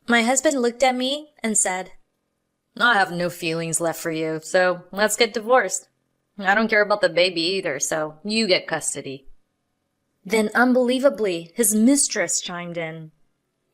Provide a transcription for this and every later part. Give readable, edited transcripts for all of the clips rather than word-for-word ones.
My husband looked at me and said, I have no feelings left for you, so let's get divorced. I don't care about the baby either, so you get custody. Then, unbelievably, his mistress chimed in.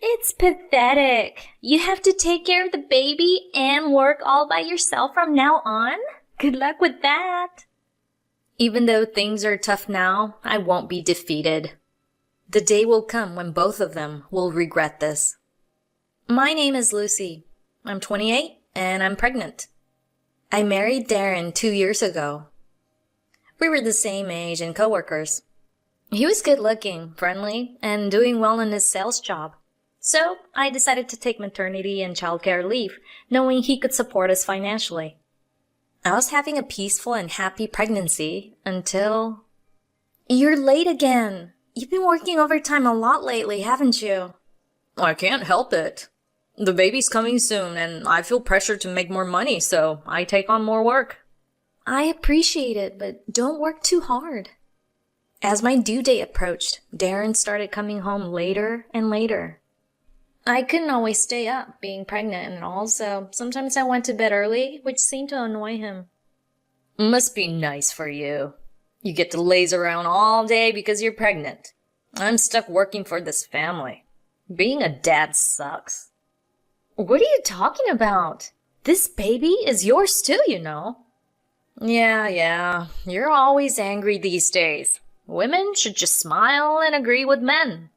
It's pathetic. You have to take care of the baby and work all by yourself from now on? Good luck with that. Even though things are tough now, I won't be defeated. The day will come when both of them will regret this. My name is Lucy. I'm 28 and I'm pregnant. I married Darren 2 years ago. We were the same age and coworkers. He was good looking, friendly, and doing well in his sales job. So I decided to take maternity and childcare leave, knowing he could support us financially. I was having a peaceful and happy pregnancy until... You're late again. You've been working overtime a lot lately, haven't you? I can't help it. The baby's coming soon, and I feel pressured to make more money, so I take on more work. I appreciate it, but don't work too hard. As my due date approached, Darren started coming home later and later. I couldn't always stay up, being pregnant and all, so sometimes I went to bed early, which seemed to annoy him. Must be nice for you. You get to laze around all day because you're pregnant. I'm stuck working for this family. Being a dad sucks. What are you talking about? This baby is yours too, you know. Yeah. You're always angry these days. Women should just smile and agree with men.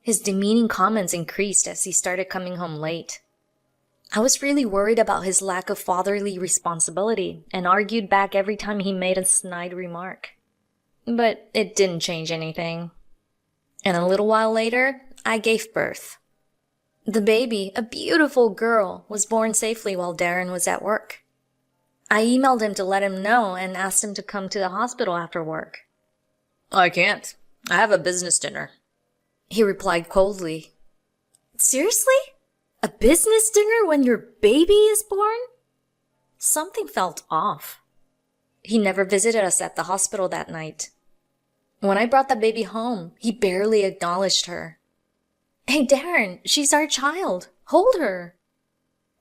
His demeaning comments increased as he started coming home late. I was really worried about his lack of fatherly responsibility and argued back every time he made a snide remark. But it didn't change anything. And a little while later, I gave birth. The baby, a beautiful girl, was born safely while Darren was at work. I emailed him to let him know and asked him to come to the hospital after work. I can't. I have a business dinner. He replied coldly. Seriously? A business dinner when your baby is born? Something felt off. He never visited us at the hospital that night. When I brought the baby home, he barely acknowledged her. Hey, Darren, she's our child. Hold her.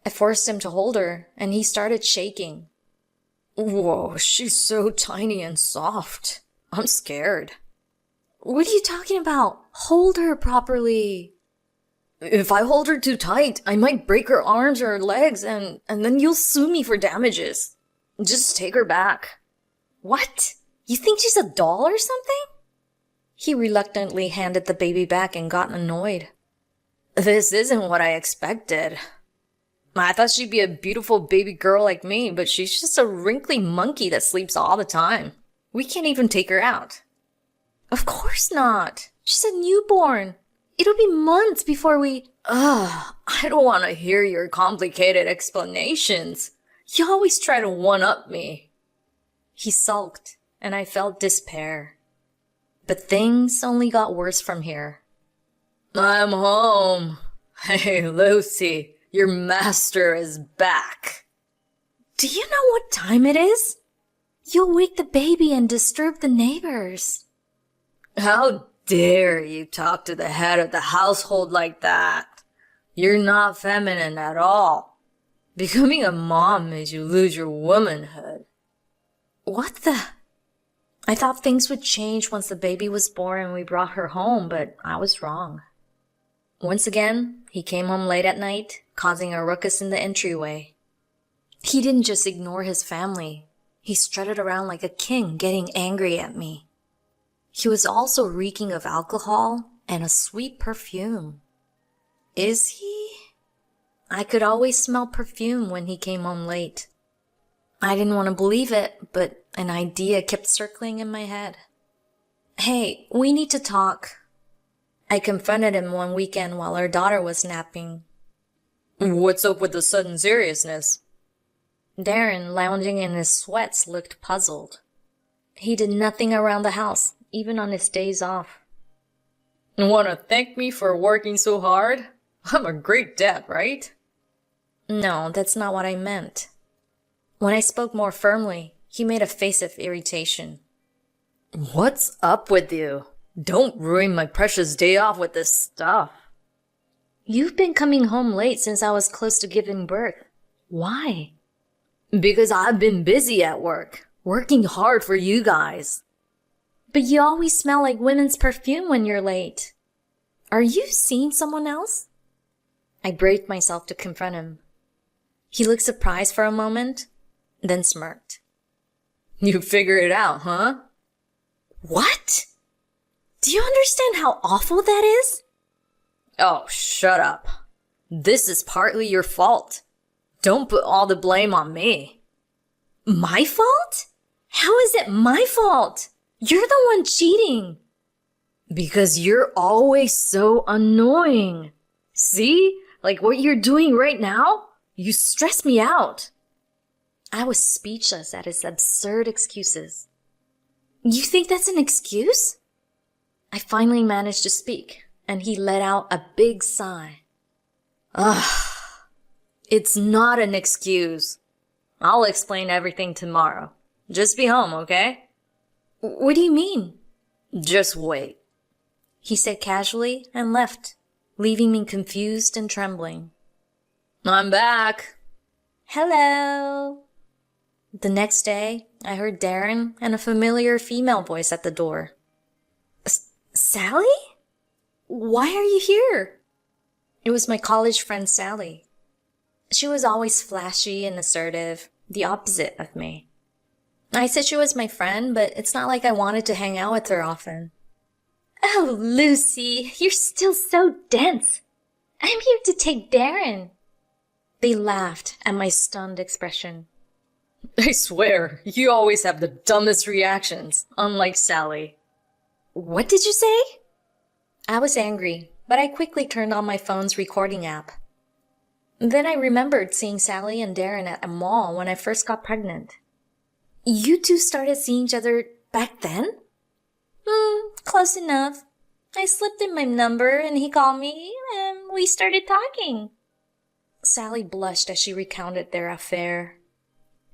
I forced him to hold her, and he started shaking. Whoa, she's so tiny and soft. I'm scared. What are you talking about? Hold her properly. If I hold her too tight, I might break her arms or her legs, and then you'll sue me for damages. Just take her back. What? You think she's a doll or something? He reluctantly handed the baby back and got annoyed. This isn't what I expected. I thought she'd be a beautiful baby girl like me, but she's just a wrinkly monkey that sleeps all the time. We can't even take her out. Of course not. She's a newborn. It'll be months before we... Ugh, I don't want to hear your complicated explanations. You always try to one-up me. He sulked, and I felt despair. But things only got worse from here. I'm home. Hey, Lucy, your master is back. Do you know what time it is? You'll wake the baby and disturb the neighbors. How dare you talk to the head of the household like that? You're not feminine at all. Becoming a mom made you lose your womanhood. What the... I thought things would change once the baby was born and we brought her home, but I was wrong. Once again, he came home late at night, causing a ruckus in the entryway. He didn't just ignore his family. He strutted around like a king, getting angry at me. He was also reeking of alcohol and a sweet perfume. Is he? I could always smell perfume when he came home late. I didn't want to believe it, but an idea kept circling in my head. Hey, we need to talk. I confronted him one weekend while our daughter was napping. What's up with the sudden seriousness? Darren, lounging in his sweats, looked puzzled. He did nothing around the house, even on his days off. Want to thank me for working so hard? I'm a great dad, right? No, that's not what I meant. When I spoke more firmly, he made a face of irritation. What's up with you? Don't ruin my precious day off with this stuff. You've been coming home late since I was close to giving birth. Why? Because I've been busy at work, working hard for you guys. But you always smell like women's perfume when you're late. Are you seeing someone else? I braved myself to confront him. He looked surprised for a moment, then smirked. You figured it out, huh? What? Do you understand how awful that is? Oh, shut up. This is partly your fault. Don't put all the blame on me. My fault? How is it my fault? You're the one cheating. Because you're always so annoying. See? Like what you're doing right now? You stress me out. I was speechless at his absurd excuses. You think that's an excuse? I finally managed to speak, and he let out a big sigh. Ugh. It's not an excuse. I'll explain everything tomorrow. Just be home, okay? What do you mean? Just wait. He said casually and left, leaving me confused and trembling. I'm back. Hello. The next day, I heard Darren and a familiar female voice at the door. Sally? Why are you here? It was my college friend Sally. She was always flashy and assertive, the opposite of me. I said she was my friend, but it's not like I wanted to hang out with her often. Oh, Lucy, you're still so dense. I'm here to take Darren. They laughed at my stunned expression. I swear, you always have the dumbest reactions, unlike Sally. What did you say? I was angry, but I quickly turned on my phone's recording app. Then I remembered seeing Sally and Darren at a mall when I first got pregnant. You two started seeing each other back then? Close enough. I slipped in my number and he called me and we started talking. Sally blushed as she recounted their affair.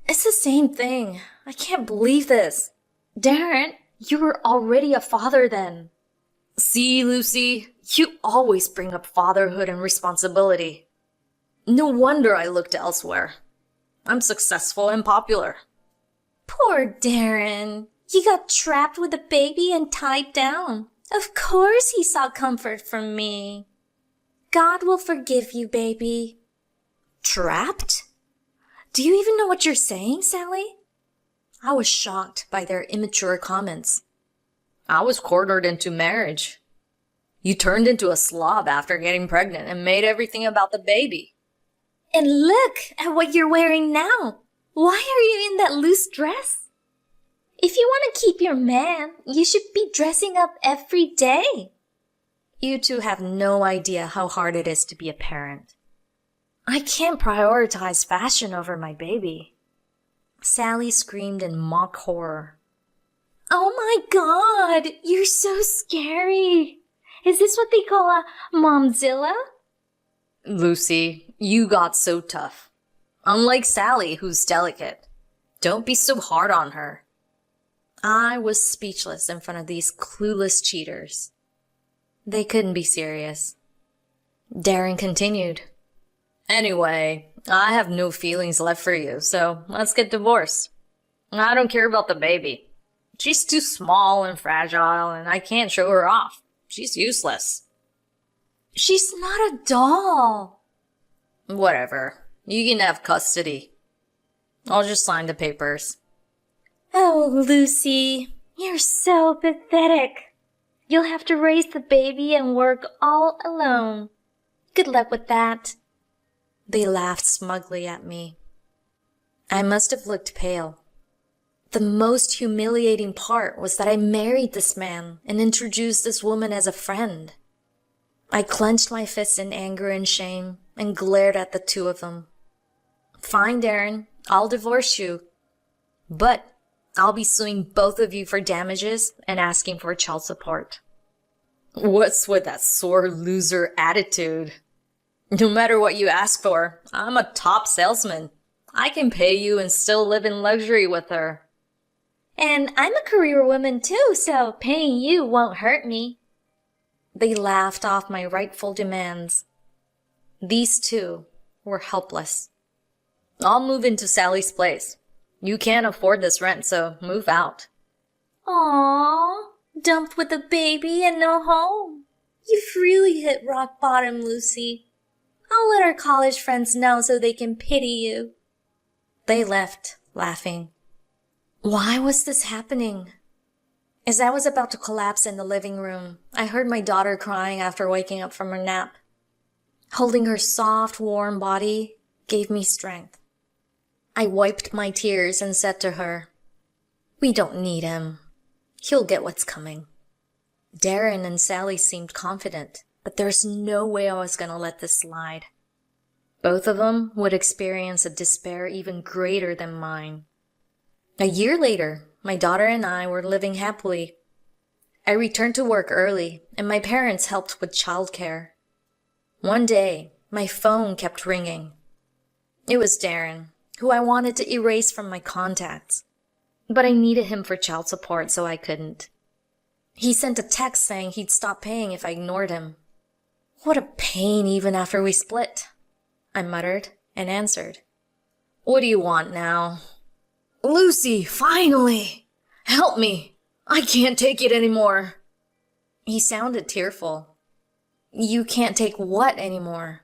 It's the same thing. I can't believe this. Darren, you were already a father then. See, Lucy, you always bring up fatherhood and responsibility. No wonder I looked elsewhere. I'm successful and popular. Poor Darren. He got trapped with a baby and tied down. Of course he sought comfort from me. God will forgive you, baby. Trapped? Do you even know what you're saying, Sally? I was shocked by their immature comments. I was cornered into marriage. You turned into a slob after getting pregnant and made everything about the baby. And look at what you're wearing now. Why are you in that loose dress? If you want to keep your man, you should be dressing up every day. You two have no idea how hard it is to be a parent. I can't prioritize fashion over my baby. Sally screamed in mock horror. Oh my God, you're so scary. Is this what they call a momzilla? Lucy, you got so tough. Unlike Sally, who's delicate. Don't be so hard on her. I was speechless in front of these clueless cheaters. They couldn't be serious. Darren continued. Anyway, I have no feelings left for you, so let's get divorced. I don't care about the baby. She's too small and fragile, and I can't show her off. She's useless. She's not a doll. Whatever. You can have custody. I'll just sign the papers. Oh, Lucy, you're so pathetic. You'll have to raise the baby and work all alone. Good luck with that. They laughed smugly at me. I must have looked pale. The most humiliating part was that I married this man and introduced this woman as a friend. I clenched my fists in anger and shame and glared at the two of them. Fine, Darren, I'll divorce you. But I'll be suing both of you for damages and asking for child support. What's with that sore loser attitude? No matter what you ask for, I'm a top salesman. I can pay you and still live in luxury with her. And I'm a career woman too, so paying you won't hurt me. They laughed off my rightful demands. These two were helpless. I'll move into Sally's place. You can't afford this rent, so move out. Aww, dumped with a baby and no home. You've really hit rock bottom, Lucy. I'll let our college friends know so they can pity you. They left, laughing. Why was this happening? As I was about to collapse in the living room, I heard my daughter crying after waking up from her nap. Holding her soft, warm body gave me strength. I wiped my tears and said to her, "We don't need him. He'll get what's coming." Darren and Sally seemed confident, but there's no way I was going to let this slide. Both of them would experience a despair even greater than mine. A year later, my daughter and I were living happily. I returned to work early, and my parents helped with childcare. One day, my phone kept ringing. It was Darren, who I wanted to erase from my contacts, but I needed him for child support, so I couldn't. He sent a text saying he'd stop paying if I ignored him. "What a pain even after we split," I muttered and answered. "What do you want now?" "Lucy, finally! Help me! I can't take it anymore." He sounded tearful. "You can't take what anymore?"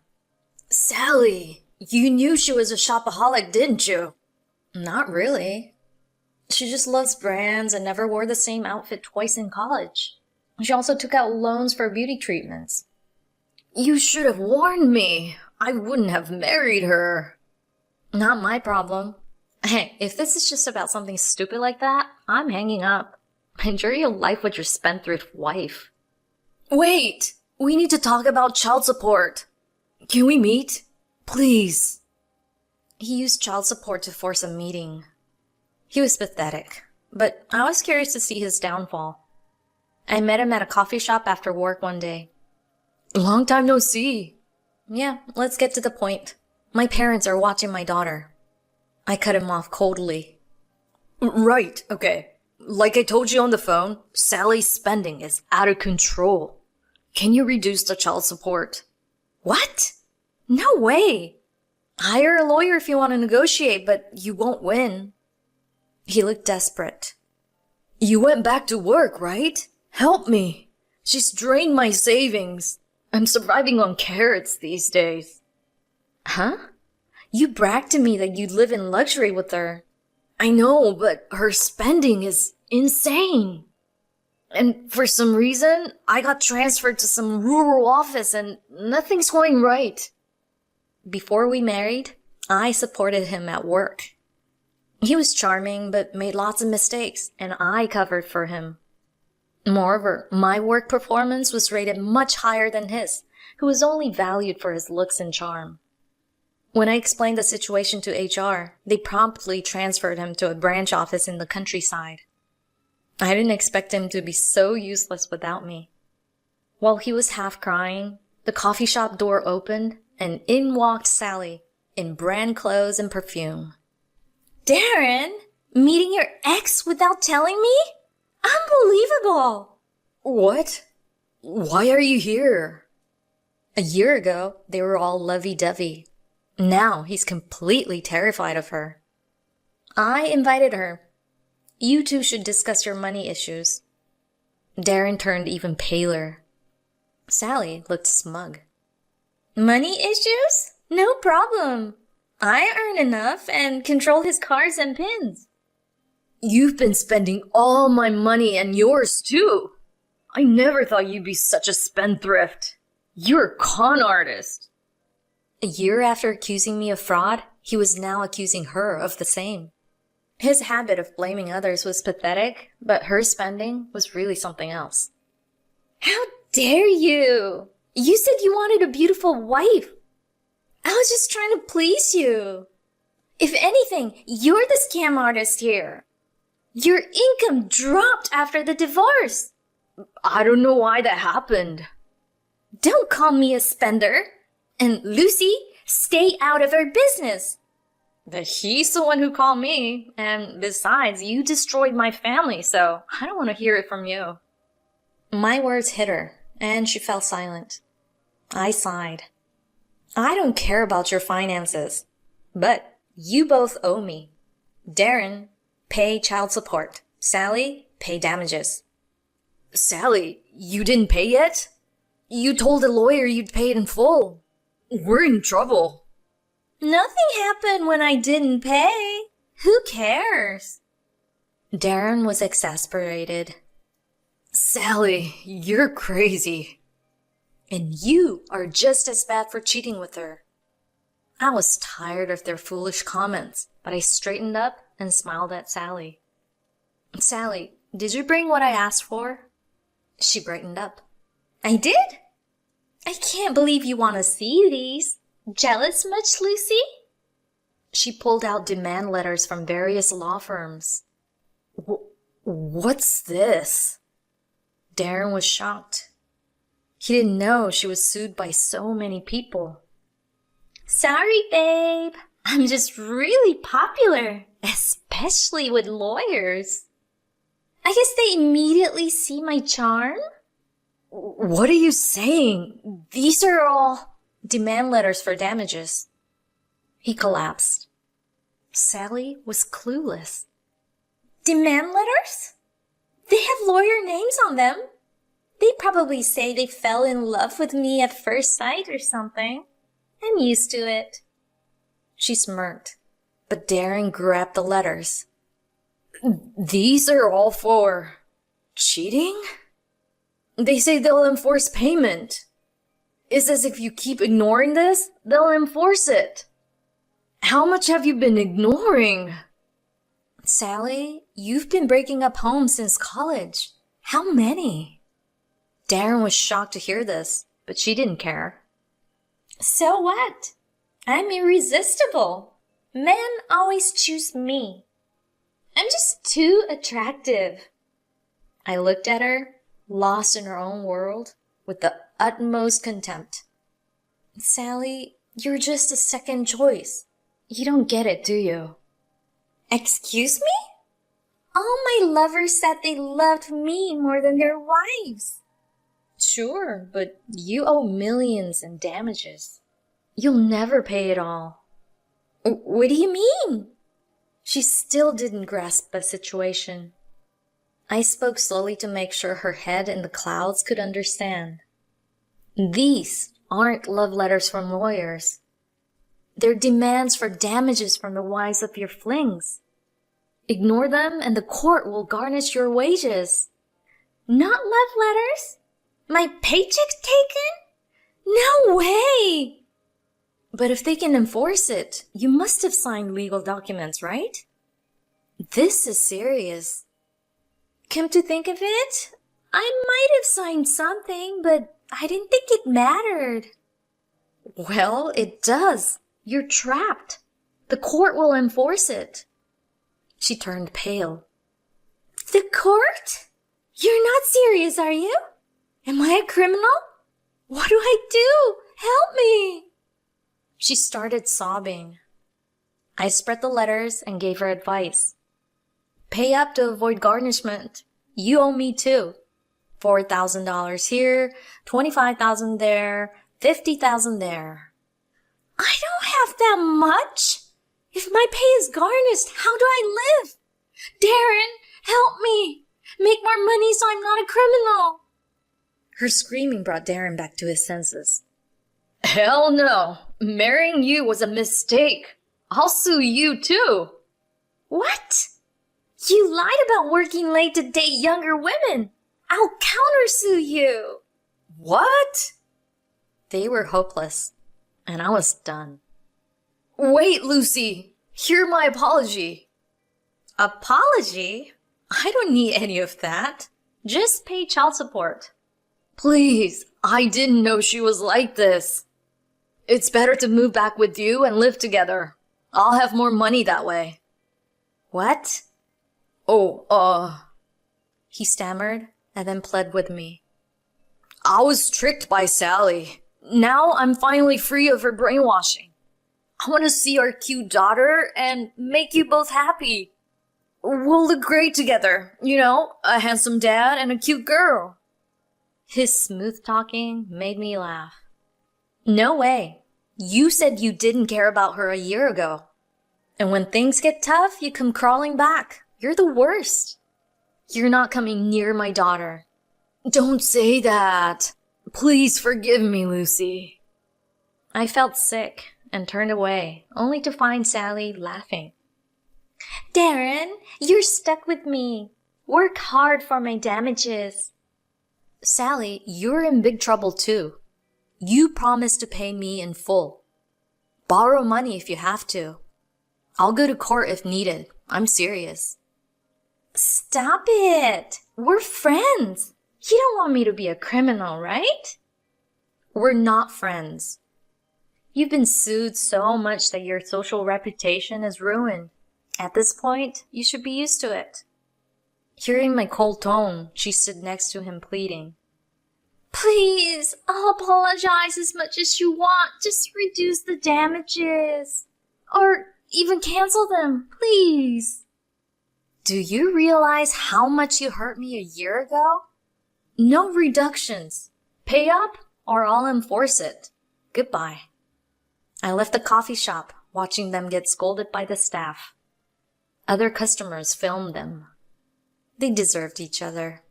"Sally, you knew she was a shopaholic, didn't you?" "Not really. She just loves brands and never wore the same outfit twice in college. She also took out loans for beauty treatments." "You should have warned me. I wouldn't have married her." "Not my problem. Hey, if this is just about something stupid like that, I'm hanging up. Enjoy your life with your spendthrift wife." "Wait! We need to talk about child support. Can we meet? Please." He used child support to force a meeting. He was pathetic, but I was curious to see his downfall. I met him at a coffee shop after work one day. "Long time no see." "Yeah, let's get to the point. My parents are watching my daughter." I cut him off coldly. "Right, okay. Like I told you on the phone, Sally's spending is out of control. Can you reduce the child support?" "What? No way. Hire a lawyer if you want to negotiate, but you won't win." He looked desperate. "You went back to work, right? Help me. She's drained my savings. I'm surviving on carrots these days." "Huh? You bragged to me that you'd live in luxury with her." "I know, but her spending is insane. And for some reason, I got transferred to some rural office and nothing's going right." Before we married, I supported him at work. He was charming, but made lots of mistakes, and I covered for him. Moreover, my work performance was rated much higher than his, who was only valued for his looks and charm. When I explained the situation to HR, they promptly transferred him to a branch office in the countryside. I didn't expect him to be so useless without me. While he was half crying, the coffee shop door opened, and in walked Sally, in brand clothes and perfume. Darren, meeting your ex without telling me? Unbelievable! "What? Why are you here?" A year ago, they were all lovey-dovey. Now he's completely terrified of her. I invited her. "You two should discuss your money issues." Darren turned even paler. Sally looked smug. "Money issues? No problem. I earn enough and control his cars and pins." "You've been spending all my money and yours too. I never thought you'd be such a spendthrift. You're a con artist." A year after accusing me of fraud, he was now accusing her of the same. His habit of blaming others was pathetic, but her spending was really something else. "How dare you? You said you wanted a beautiful wife. I was just trying to please you. If anything, you're the scam artist here. Your income dropped after the divorce." "I don't know why that happened." "Don't call me a spender. And Lucy, stay out of our business." He's the one who called me, and besides, you destroyed my family, so I don't want to hear it from you. My words hit her, and she fell silent. I sighed. I don't care about your finances, but you both owe me. Darren, pay child support. Sally, pay damages. Sally, you didn't pay yet? You told the lawyer you'd pay it in full. We're in trouble. Nothing happened when I didn't pay. Who cares? Darren was exasperated. Sally, you're crazy. And you are just as bad for cheating with her. I was tired of their foolish comments, but I straightened up and smiled at Sally. Sally, did you bring what I asked for? She brightened up. I did? I can't believe you want to see these. Jealous much, Lucy? She pulled out demand letters from various law firms. What's this? Darren was shocked. He didn't know she was sued by so many people. Sorry, babe. I'm just really popular, especially with lawyers. I guess they immediately see my charm. What are you saying? These are all demand letters for damages. He collapsed. Sally was clueless. Demand letters? They have lawyer names on them. They probably say they fell in love with me at first sight or something. I'm used to it. She smirked, but Darren grabbed the letters. These are all for cheating? They say they'll enforce payment. It's as if you keep ignoring this, they'll enforce it. How much have you been ignoring? Sally, you've been breaking up homes since college. How many? Darren was shocked to hear this, but she didn't care. So what? I'm irresistible. Men always choose me. I'm just too attractive. I looked at her, lost in her own world, with the utmost contempt. Sally, you're just a second choice. You don't get it, do you? Excuse me? All my lovers said they loved me more than their wives. Sure, but you owe millions in damages. You'll never pay it all. What do you mean? She still didn't grasp the situation. I spoke slowly to make sure her head in the clouds could understand. These aren't love letters from lawyers. They're demands for damages from the wives of your flings. Ignore them and the court will garnish your wages. Not love letters? My paycheck's taken? No way! But if they can enforce it, you must have signed legal documents, right? This is serious. Come to think of it, I might have signed something, but I didn't think it mattered. Well, it does. You're trapped. The court will enforce it. She turned pale. The court? You're not serious, are you? Am I a criminal? What do I do? Help me! She started sobbing. I spread the letters and gave her advice. Pay up to avoid garnishment. You owe me too. $4,000 here, $25,000 there, $50,000 there. I don't have that much. If my pay is garnished, how do I live? Darren, help me. Make more money so I'm not a criminal. Her screaming brought Darren back to his senses. Hell no. Marrying you was a mistake. I'll sue you too. What? You lied about working late to date younger women. I'll countersue you. What? They were hopeless, and I was done. Wait, Lucy. Hear my apology. Apology? I don't need any of that. Just pay child support. Please, I didn't know she was like this. It's better to move back with you and live together. I'll have more money that way. What? Oh, he stammered and then pled with me. I was tricked by Sally. Now I'm finally free of her brainwashing. I want to see our cute daughter and make you both happy. We'll look great together, you know, a handsome dad and a cute girl. His smooth talking made me laugh. No way. You said you didn't care about her a year ago. And when things get tough, you come crawling back. You're the worst. You're not coming near my daughter. Don't say that. Please forgive me, Lucy. I felt sick and turned away, only to find Sally laughing. Darren, you're stuck with me. Work hard for my damages. Sally, you're in big trouble too. You promised to pay me in full. Borrow money if you have to. I'll go to court if needed. I'm serious. Stop it. We're friends. You don't want me to be a criminal, right? We're not friends. You've been sued so much that your social reputation is ruined. At this point, you should be used to it. Hearing my cold tone, she stood next to him pleading. Please, I'll apologize as much as you want. Just reduce the damages. Or even cancel them, please. Do you realize how much you hurt me a year ago? No reductions. Pay up or I'll enforce it. Goodbye. I left the coffee shop, watching them get scolded by the staff. Other customers filmed them. They deserved each other.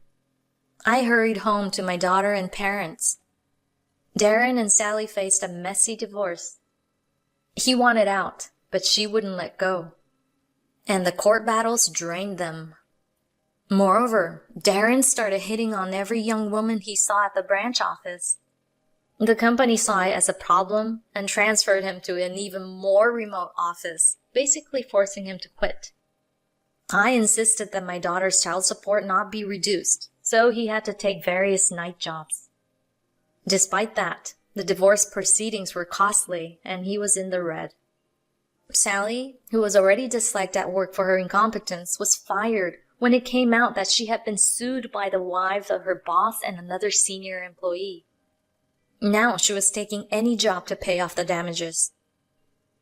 I hurried home to my daughter and parents. Darren and Sally faced a messy divorce. He wanted out, but she wouldn't let go. And the court battles drained them. Moreover, Darren started hitting on every young woman he saw at the branch office. The company saw it as a problem and transferred him to an even more remote office, basically forcing him to quit. I insisted that my daughter's child support not be reduced, so he had to take various night jobs. Despite that, the divorce proceedings were costly and he was in the red. Sally, who was already disliked at work for her incompetence, was fired when it came out that she had been sued by the wives of her boss and another senior employee. Now she was taking any job to pay off the damages.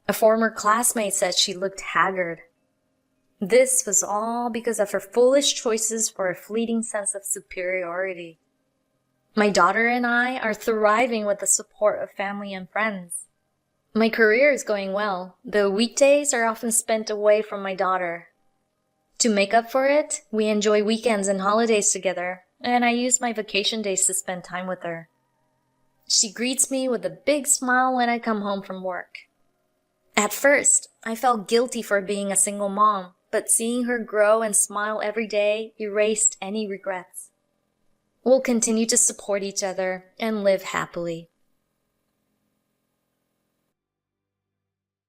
A former classmate said she looked haggard. This was all because of her foolish choices for a fleeting sense of superiority. My daughter and I are thriving with the support of family and friends. My career is going well, though weekdays are often spent away from my daughter. To make up for it, we enjoy weekends and holidays together, and I use my vacation days to spend time with her. She greets me with a big smile when I come home from work. At first, I felt guilty for being a single mom, but seeing her grow and smile every day erased any regrets. We'll continue to support each other and live happily.